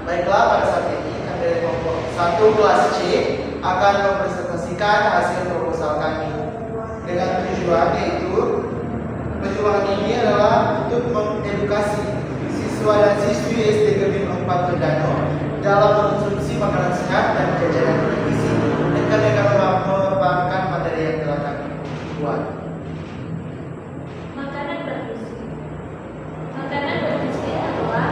Baiklah, pada saat ini kami dari kelompok 1 kelas C akan mempresentasikan hasil proposal kami dengan tujuan, yaitu perjuangan ini adalah untuk mengedukasi siswa dan siswi SD Gebim 4 Tondano dalam mengkonsumsi makanan sehat dan jajanan bergizi, dan kami akan memaparkan materi yang telah kami buat. Makanan bergizi. Makanan bergizi adalah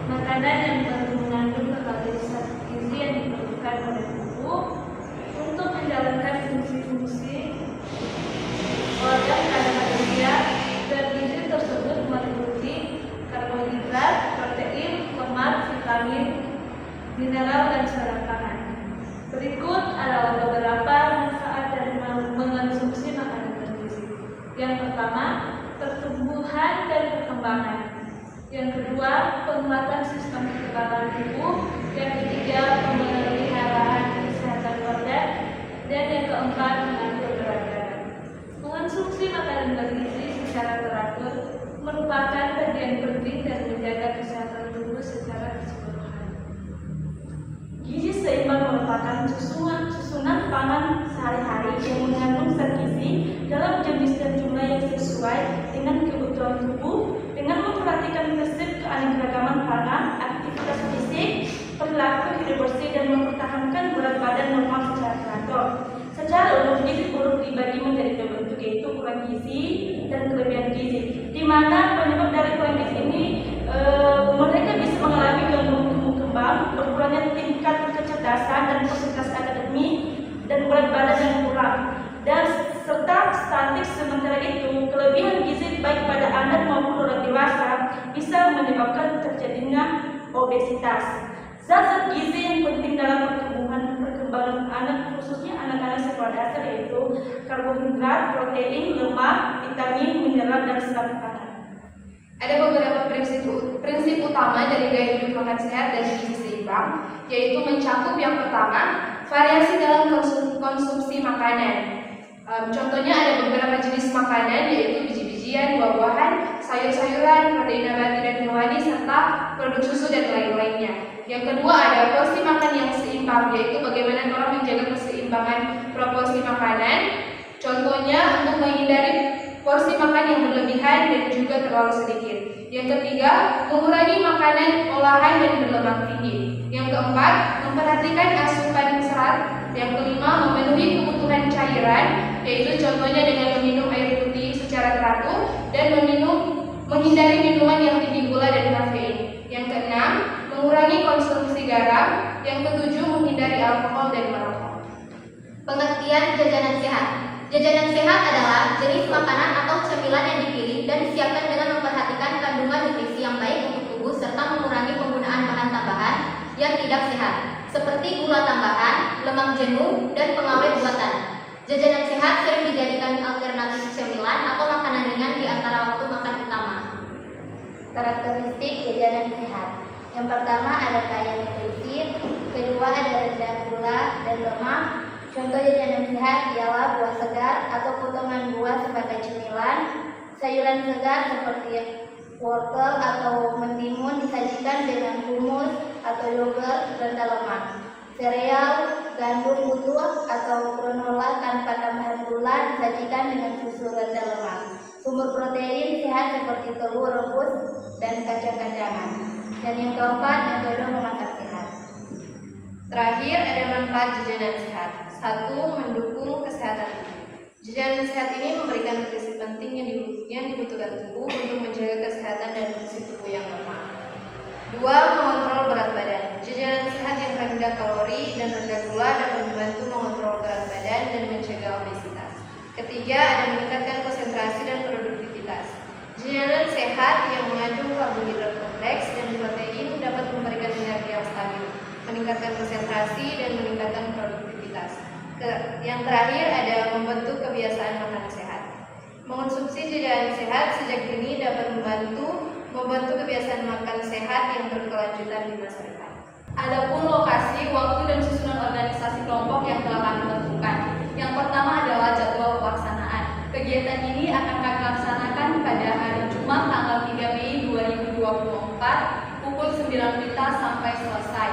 makanan yang mengandung berbagai zat gizi yang diperlukan oleh tubuh untuk menjalankan fungsi-fungsi organ pada manusia. Zat gizi tersebut meliputi karbohidrat, protein, lemak, vitamin, mineral, dan serat pangan. Berikut adalah beberapa manfaat dari mengonsumsi makanan bergizi. Yang pertama, pertumbuhan dan perkembangan. Yang kedua, penguatan sistem kekebalan tubuh. Yang ketiga, pemeliharaan kesehatan organ. Dan yang keempat, mengatur berat badan. Mengonsumsi makanan bergizi secara teratur merupakan bagian penting dan menjaga kesehatan tubuh secara keseluruhan. Gizi seimbang merupakan susunan pangan sehari-hari yang mengandung zat gizi dalam jenis dan jumlah yang sesuai dengan kebutuhan tubuh, dengan memperhatikan prinsip keanekaragaman pangan, aktivitas fisik, perilaku hidup bersih, dan mempertahankan berat badan normal secara teratur. Secara umum, gizi buruk dibagi menjadi dua bentuk, yaitu kurang gizi dan kelebihan gizi, di mana penyebab dari kurang gizi ini mereka bisa mengalami gangguan tumbuh kembang, berkurangnya tingkat kecerdasan dan persentase akademik, dan berat badan yang kurang, dan serta stunting. Sementara itu, kelebihan gizi baik pada anak maupun orang dewasa bisa menyebabkan terjadinya obesitas. Zat-zat gizi yang penting dalam perkembangan anak, khususnya anak-anak sekolah dasar, yaitu karbohidrat, protein, lemak, vitamin, mineral, dan serat pangan. Ada beberapa prinsip utama dari gaya hidup makan sehat dan gizi seimbang, yaitu mencakup yang pertama, variasi dalam konsumsi makanan. Contohnya ada beberapa jenis makanan, yaitu biji-bijian, buah-buahan, sayur-sayuran, protein nabati dan hewani, serta produk susu dan lain-lainnya. Yang kedua, ada porsi makan yang seimbang, yaitu bagaimana orang menjaga keseimbangan proporsi makanan. Contohnya untuk menghindari porsi makan yang berlebihan dan juga terlalu sedikit. Yang ketiga, mengurangi makanan olahan dan berlemak tinggi. Yang keempat, memperhatikan asupan serat. Yang kelima, memenuhi kebutuhan cairan, yaitu contohnya dengan meminum air putih secara teratur dan menghindari minuman yang tinggi gula dan kafein. Yang keenam, mengurangi konsumsi garam. Yang ketujuh, menghindari alkohol dan merokok. Pengertian jajanan sehat. Jajanan sehat adalah jenis makanan atau cemilan yang dipilih dan disiapkan dengan memperhatikan kandungan nutrisi yang baik untuk tubuh serta mengurangi penggunaan bahan tambahan yang tidak sehat, seperti gula tambahan, lemak jenuh, dan pengawet buatan. Jajanan sehat sering dijadikan alternatif cemilan atau makanan ringan di antara waktu makan utama. Karakteristik jajanan sehat. Yang pertama, ada kaya nutrisi. Kedua, ada rendah gula dan lemak. Contoh jajanan sehat ialah buah segar atau potongan buah sebagai cemilan, sayuran segar seperti wortel atau mentimun disajikan dengan humus atau yogurt rendah lemak, sereal, gandum utuh atau granola tanpa tambahan gula disajikan dengan susu rendah lemak, sumber protein sehat seperti telur rebus dan kacang-kacangan. Dan yang keempat, metode memakan sehat. Terakhir, ada manfaat jajanan sehat. 1. Mendukung kesehatan tubuh. Jajanan sehat ini memberikan nutrisi penting yang dibutuhkan tubuh untuk menjaga kesehatan dan fungsi tubuh yang normal. 2. Mengontrol berat badan. Jajanan sehat yang rendah kalori dan rendah gula dapat membantu mengontrol berat badan dan mencegah obesitas. Ketiga, ada meningkatkan konsentrasi dan produktivitas. Jajanan sehat yang mengandung karbohidrat kompleks dan protein dapat memberikan energi yang stabil, meningkatkan konsentrasi dan meningkatkan produktivitas. Yang terakhir, ada membentuk kebiasaan makan sehat. Mengonsumsi jajanan sehat sejak dini dapat membantu membantu kebiasaan makan sehat yang berkelanjutan di masa depan. Adapun lokasi, waktu, dan susunan organisasi kelompok yang telah kami tentukan. Yang pertama adalah jadwal pelaksanaan. Kegiatan ini akan kami laksanakan pada hari Jumat tanggal 3 Mei 2024 pukul 9 WITA sampai selesai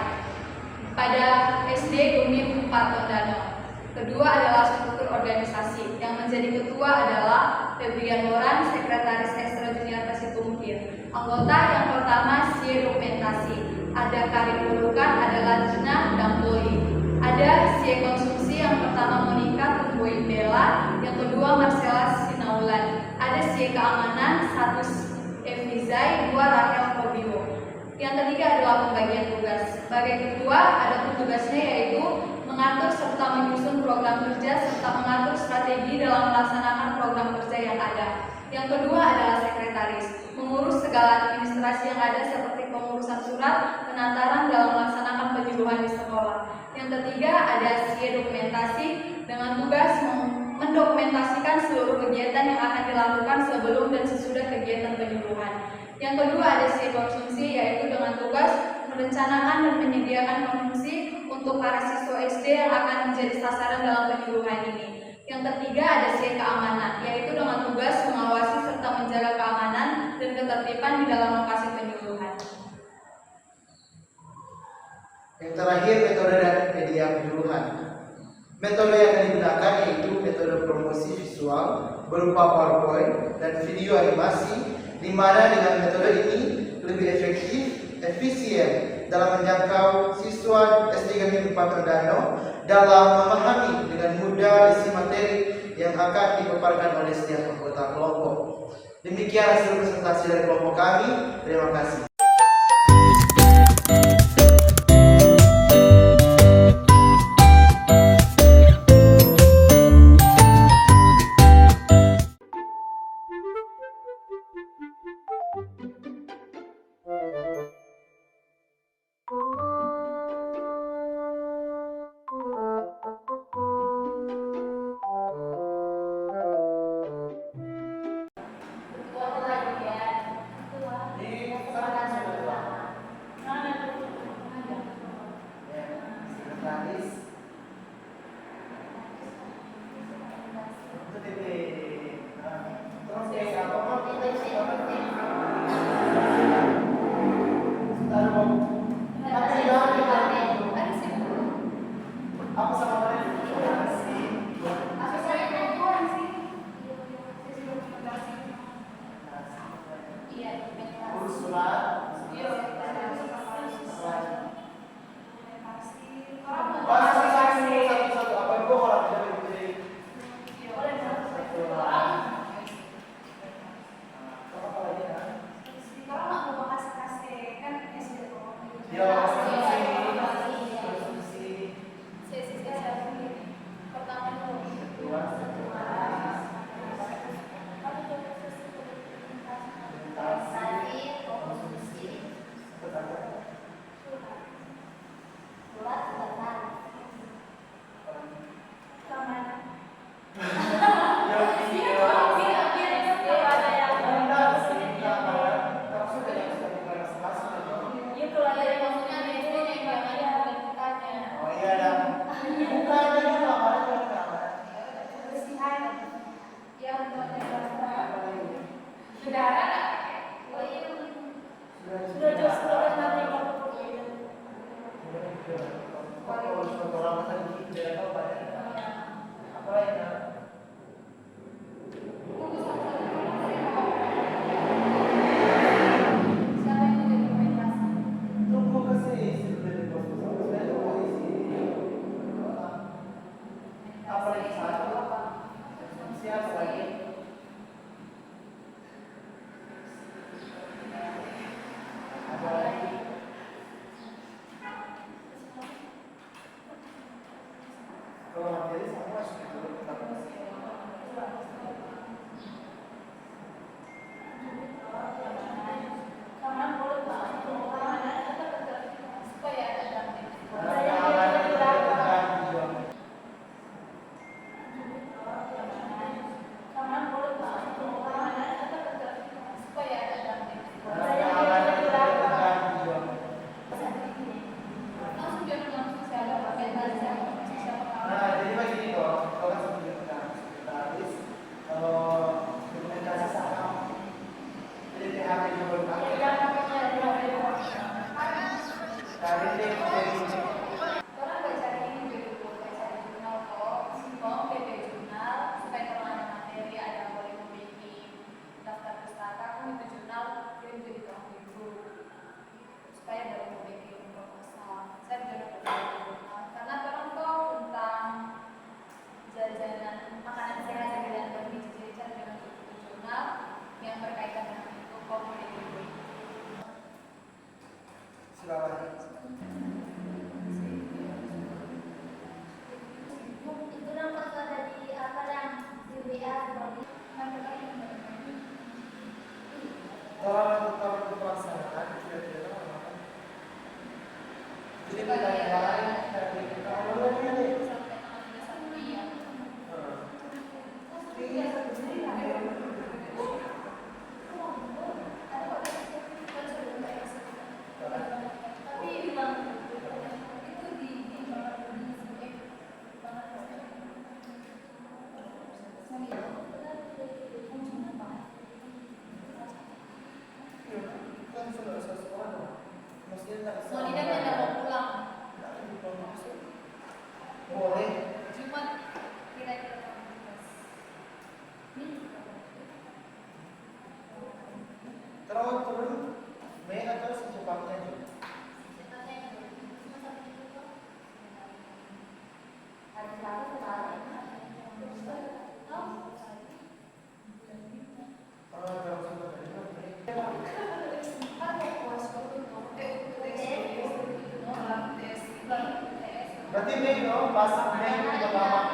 pada SD Unif 4 Tondano. Kedua adalah struktur organisasi. Yang menjadi ketua adalah Febrian Loran, Sekretaris Ekstra Junior Persitum UKIR. Anggota yang pertama si dokumentasi. Ada Karim Bulukan, adalah Gina dan Poli. Ada si konsumsi yang pertama Monica Tumboy Bella, yang kedua Marcella Sinaulan. Ada si keamanan, satu Evizai, dua Raquel Kobio. Yang ketiga adalah pembagian tugas. Sebagai ketua, ada tugasnya yaitu mengatur serta menyusun program kerja serta mengatur strategi dalam melaksanakan program kerja yang ada. Yang kedua adalah sekretaris, mengurus segala administrasi yang ada seperti pengurusan surat, penataran dalam melaksanakan penyuluhan di sekolah. Yang ketiga ada si dokumentasi dengan tugas mendokumentasikan seluruh kegiatan yang akan dilakukan sebelum dan sesudah kegiatan penyuluhan. Yang kedua ada si konsumsi, yaitu dengan tugas merencanakan dan menyediakan konsumsi untuk para siswa SD yang akan menjadi sasaran dalam penyuluhan ini. Yang ketiga ada si keamanan, yaitu dengan tugas mengawasi serta menjaga keamanan dan ketertiban di dalam lokasi penyuluhan. Yang terakhir, metode dan media penyuluhan. Metode yang digunakan yaitu metode promosi visual berupa PowerPoint dan video animasi, di mana dengan metode ini lebih efektif, efisien dalam menjangkau siswa SD Unif 4 Tondano dalam memahami dengan mudah isi materi yang akan dipaparkan oleh setiap anggota kelompok. Demikian hasil presentasi dari kelompok kami. Terima kasih. supaya dapat memiliki proposal. Saya juga dapat karena orang tahu tentang jajanan makanan sehat dan bergizi jajan dengan buku jurnal yang berkaitan dengan itu komoditi. Silakan. Itu nampak dari apa yang di WA seperti Kalau untuk pelaksanaan kira-kira apa? Jadi pertanyaan dari kalau ini. Kan sudah seseorang, maksudnya tak bisa. Wanita tidak mau pulang. Boleh. Jumat kira-kira Terawat turun Mei atau secepatnya juga. Berarti Mei no, pas Mei pertama